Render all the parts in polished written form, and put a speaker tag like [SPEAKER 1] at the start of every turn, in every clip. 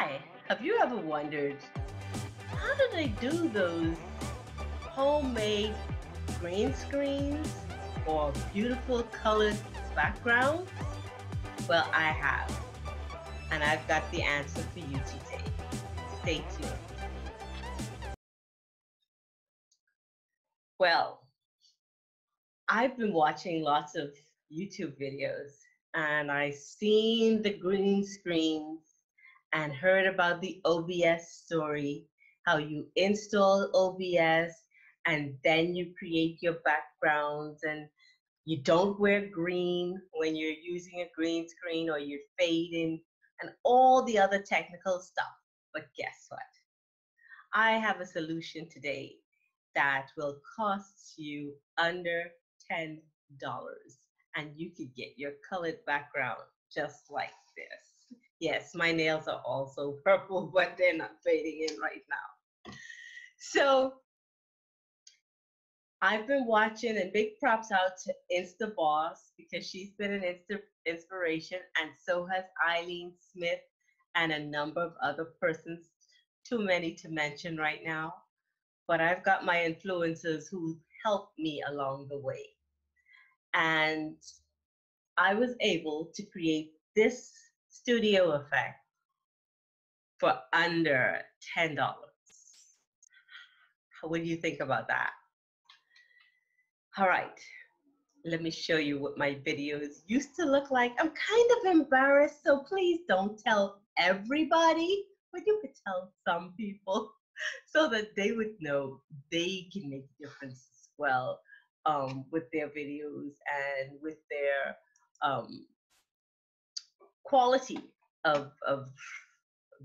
[SPEAKER 1] Hi, have you ever wondered, how do they do those homemade green screens or beautiful colored backgrounds? Well, I have, and I've got the answer for you today. Stay tuned. Well, I've been watching lots of YouTube videos, and I've seen the green screens and heard about the OBS story, how you install OBS and then you create your backgrounds, and you don't wear green when you're using a green screen, or you're fading, and all the other technical stuff. But guess what? I have a solution today that will cost you under $10, and you could get your colored background just like this. Yes, my nails are also purple, but they're not fading in right now. So I've been watching, and big props out to InstaBoss, because she's been an inspiration, and so has Eileen Smith and a number of other persons, too many to mention right now. But I've got my influencers who helped me along the way. And I was able to create this studio effect for under $10. What do you think about that? All right, let me show you what my videos used to look like. I'm kind of embarrassed, so please don't tell everybody, but you could tell some people so that they would know they can make a difference as well with their videos and with their quality of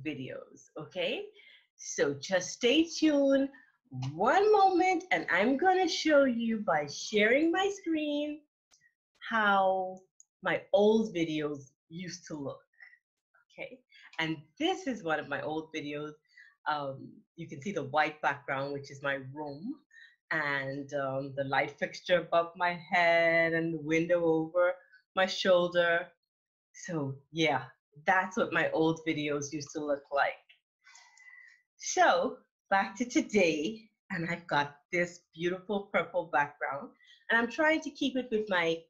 [SPEAKER 1] videos, okay? So just stay tuned one moment, and I'm gonna show you by sharing my screen how my old videos used to look, okay? And this is one of my old videos. You can see the white background, which is my room, and the light fixture above my head and the window over my shoulder. So yeah, that's what my old videos used to look like. So back to today, and I've got this beautiful purple background, and I'm trying to keep it with my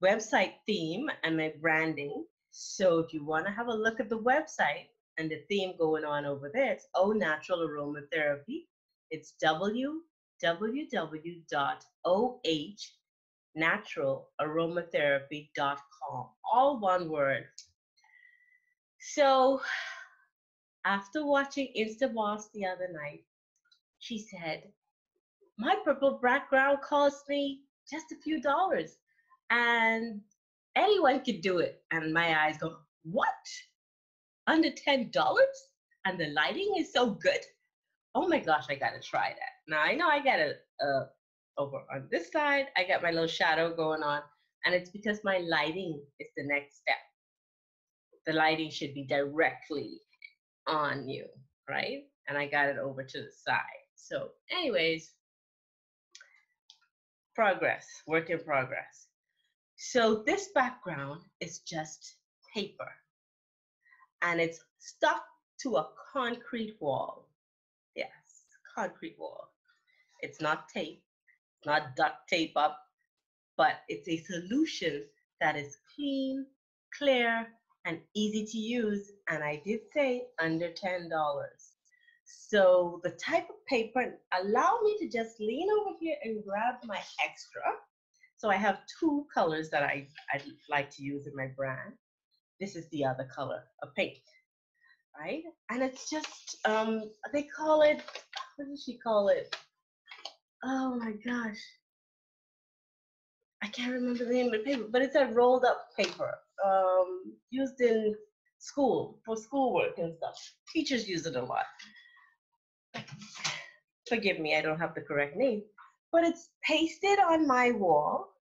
[SPEAKER 1] website theme and my branding. So if you want to have a look at the website and the theme going on over there, it's Oh Natural Aromatherapy. It's www.ohnaturalaromatherapy.com, all one word. So after watching InstaBoss the other night, she said, my purple background cost me just a few dollars, and anyone could do it. And my eyes go, what? Under $10? And the lighting is so good? Oh my gosh, I gotta try that. Now I know I got it over on this side. I got my little shadow going on, and it's because my lighting is the next step. The lighting should be directly on you, right? And I got it over to the side. So anyways, progress, work in progress. So this background is just paper, and it's stuck to a concrete wall. Yes, concrete wall. It's not tape, not duct tape up, but it's a solution that is clean, clear, and easy to use. And I did say under $10. So the type of paper, allow me to just lean over here and grab my extra. So I have two colors that I'd like to use in my brand. This is the other color, a pink, right? And it's just, they call it, what does she call it? Oh my gosh. I can't remember the name of the paper, but it's a rolled up paper used in school, for schoolwork and stuff. Teachers use it a lot. Forgive me, I don't have the correct name, but it's pasted on my wall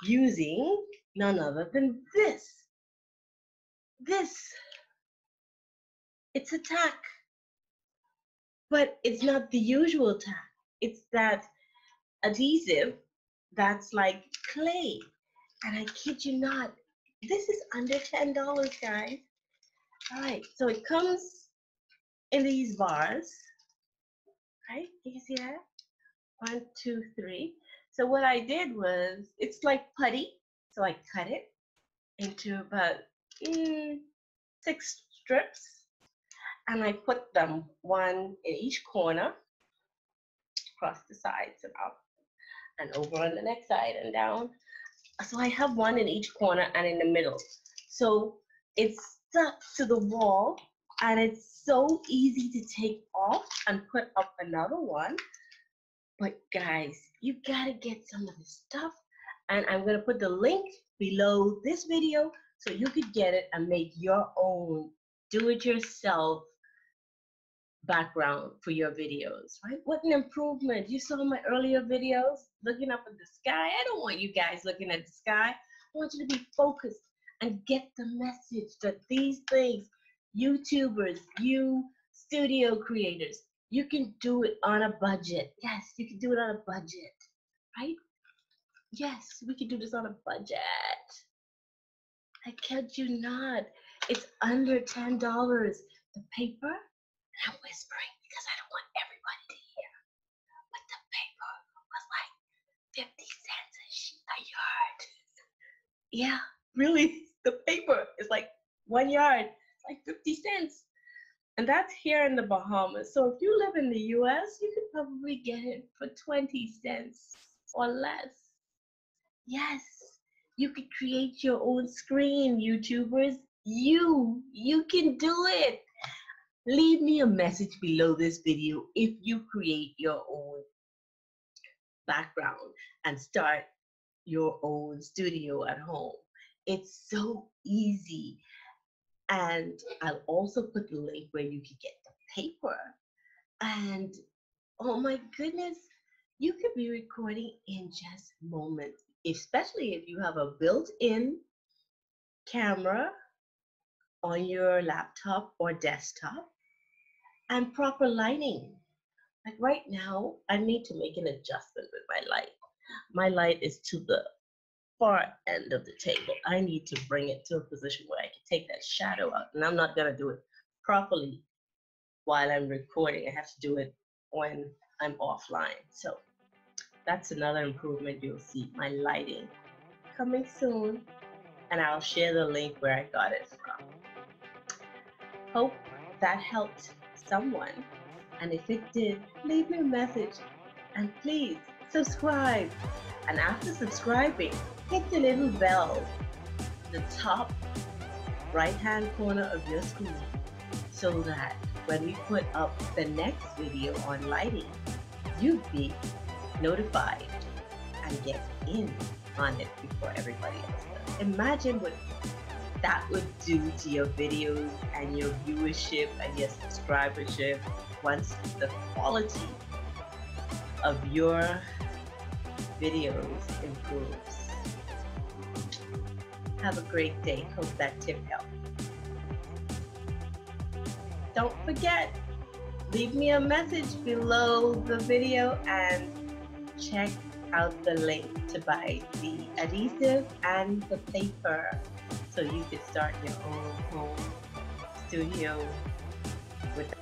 [SPEAKER 1] using none other than this. It's a tack, but it's not the usual tack. It's that adhesive that's like clay. And I kid you not, this is under $10, guys. All right, so it comes in these bars, right? You can see that? 1, 2, 3. So what I did was, it's like putty. So I cut it into about 6 strips, and I put them one in each corner, across the sides and up, and over on the next side and down. So I have one in each corner and in the middle. So it's stuck to the wall, and it's so easy to take off and put up another one. But guys, you gotta get some of this stuff, and I'm gonna put the link below this video so you could get it and make your own do-it-yourself background for your videos, right? What an improvement. You saw my earlier videos looking up at the sky. I don't want you guys looking at the sky. I want you to be focused and get the message that these things, YouTubers, you studio creators, you can do it on a budget. Yes, you can do it on a budget, right? Yes, we can do this on a budget. I kid you not. It's under $10. The paper, and I'm whispering because I don't want everybody to hear, but the paper was like 50 cents a yard. Yeah, really, the paper is like 1 yard, it's like 50 cents. And that's here in the Bahamas. So if you live in the US, you could probably get it for 20 cents or less. Yes, you could create your own screen, YouTubers. You can do it. Leave me a message below this video if you create your own background and start your own studio at home. It's so easy. And I'll also put the link where you can get the paper. And oh my goodness, you could be recording in just moments, especially if you have a built-in camera on your laptop or desktop and proper lighting. Like right now, I need to make an adjustment with my light. My light is to the far end of the table. I need to bring it to a position where I can take that shadow out, and I'm not gonna do it properly while I'm recording. I have to do it when I'm offline. So that's another improvement you'll see, my lighting coming soon, and I'll share the link where I got it from. Hope that helped someone, and if it did, leave me a message, and please subscribe. And after subscribing, hit the little bell in the top right-hand corner of your screen so that when we put up the next video on lighting, you'd be notified and get in on it before everybody else does. Imagine what that would do to your videos and your viewership and your subscribership once the quality of your videos improves. Have a great day. Hope that tip helped. Don't forget, leave me a message below the video and check out the link to buy the adhesive and the paper so you can start your own home studio with